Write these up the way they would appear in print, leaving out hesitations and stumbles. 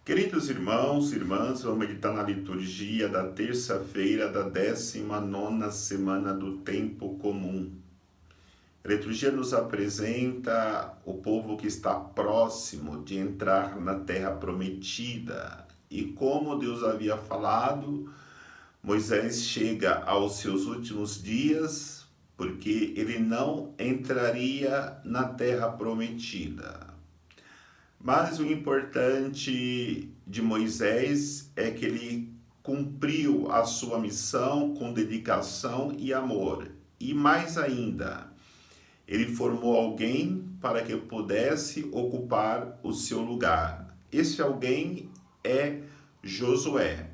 Queridos irmãos e irmãs, vamos meditar na liturgia da terça-feira da 19ª semana do tempo comum. A liturgia nos apresenta o povo que está próximo de entrar na terra prometida. E como Deus havia falado, Moisés chega aos seus últimos dias, porque ele não entraria na terra prometida. Mas o importante de Moisés é que ele cumpriu a sua missão com dedicação e amor. E mais ainda, ele formou alguém para que pudesse ocupar o seu lugar. Esse alguém é Josué.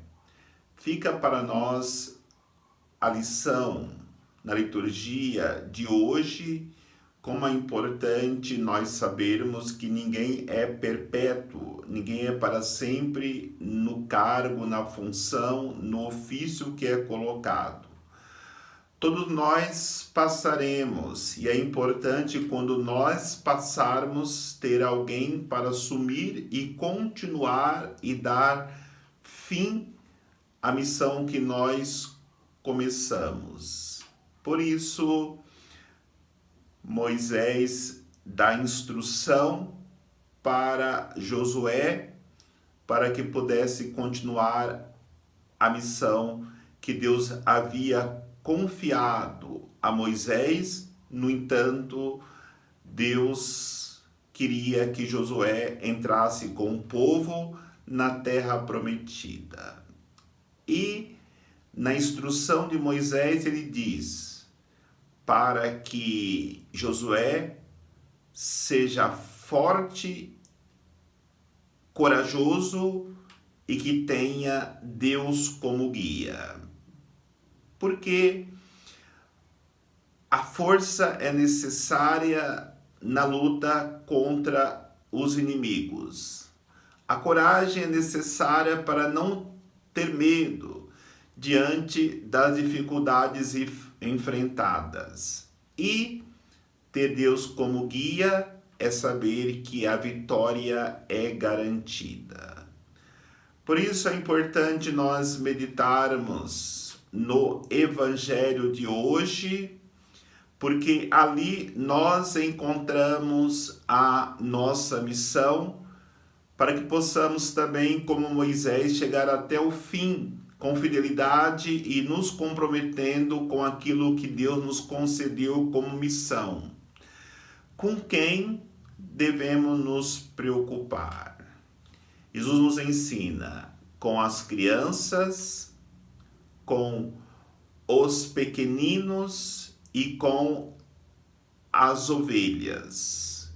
Fica para nós a lição na liturgia de hoje, como é importante nós sabermos que ninguém é perpétuo, ninguém é para sempre no cargo, na função, no ofício que é colocado. Todos nós passaremos, e é importante quando nós passarmos ter alguém para assumir e continuar e dar fim à missão que nós começamos. Por isso, Moisés dá instrução para Josué para que pudesse continuar a missão que Deus havia confiado a Moisés. No entanto, Deus queria que Josué entrasse com o povo na terra prometida. E na instrução de Moisés ele diz: para que Josué seja forte, corajoso e que tenha Deus como guia. Porque a força é necessária na luta contra os inimigos. A coragem é necessária para não ter medo diante das dificuldades enfrentadas. E ter Deus como guia é saber que a vitória é garantida. Por isso é importante nós meditarmos no Evangelho de hoje, porque ali nós encontramos a nossa missão, para que possamos também, como Moisés, chegar até o fim com fidelidade e nos comprometendo com aquilo que Deus nos concedeu como missão. Com quem devemos nos preocupar? Jesus nos ensina com as crianças, com os pequeninos e com as ovelhas.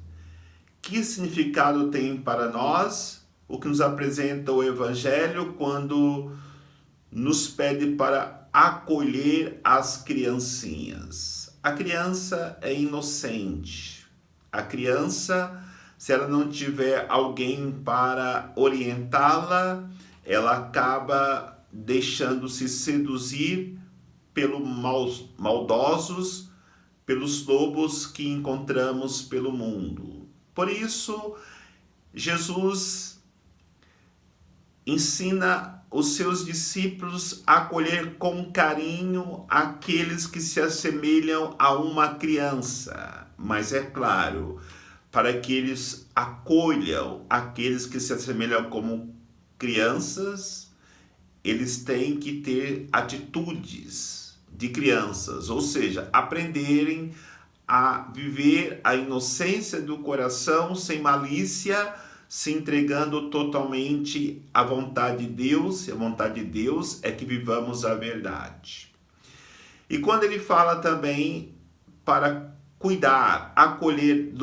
Que significado tem para nós o que nos apresenta o Evangelho quando nos pede para acolher as criancinhas? A criança é inocente. A criança, se ela não tiver alguém para orientá-la, ela acaba deixando-se seduzir pelos maldosos, pelos lobos que encontramos pelo mundo. Por isso, Jesus ensina os seus discípulos a acolher com carinho aqueles que se assemelham a uma criança. Mas é claro, para que eles acolham aqueles que se assemelham como crianças, eles têm que ter atitudes de crianças, ou seja, aprenderem a viver a inocência do coração sem malícia, se entregando totalmente à vontade de Deus, e a vontade de Deus é que vivamos a verdade. E quando ele fala também para cuidar, acolher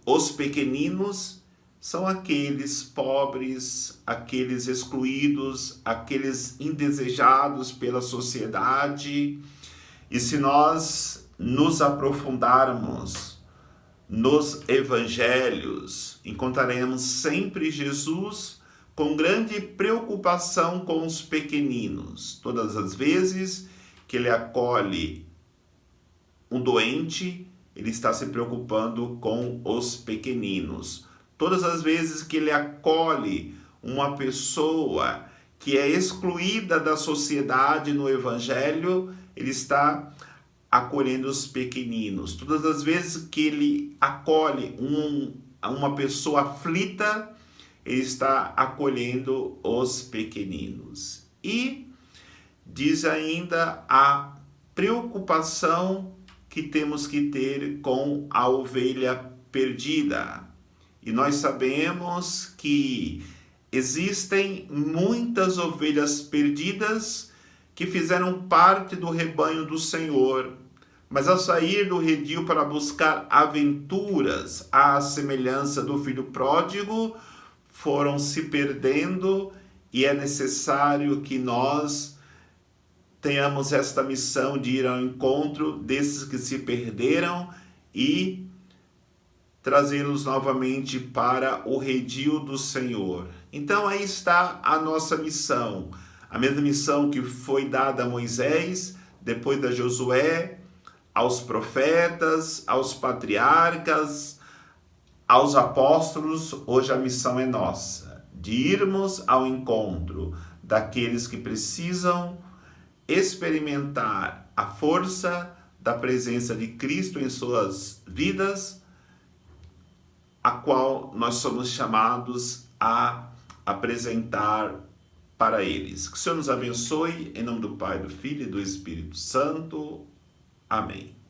os pequeninos, são aqueles pobres, aqueles excluídos, aqueles indesejados pela sociedade. E se nós nos aprofundarmos nos evangelhos, encontraremos sempre Jesus com grande preocupação com os pequeninos. Todas as vezes que ele acolhe um doente, ele está se preocupando com os pequeninos, Todas as vezes que ele acolhe uma pessoa que é excluída da sociedade no Evangelho, ele está acolhendo os pequeninos. Todas as vezes que ele acolhe uma pessoa aflita, ele está acolhendo os pequeninos. E diz ainda a preocupação que temos que ter com a ovelha perdida. E nós sabemos que existem muitas ovelhas perdidas que fizeram parte do rebanho do Senhor, mas ao sair do redil para buscar aventuras, à semelhança do filho pródigo, foram se perdendo, e é necessário que nós tenhamos esta missão de ir ao encontro desses que se perderam e trazê-los novamente para o redil do Senhor. Então aí está a nossa missão, a mesma missão que foi dada a Moisés, depois da Josué, aos profetas, aos patriarcas, aos apóstolos. Hoje a missão é nossa, de irmos ao encontro daqueles que precisam experimentar a força da presença de Cristo em suas vidas, a qual nós somos chamados a apresentar para eles. Que o Senhor nos abençoe, em nome do Pai, do Filho e do Espírito Santo. Amém.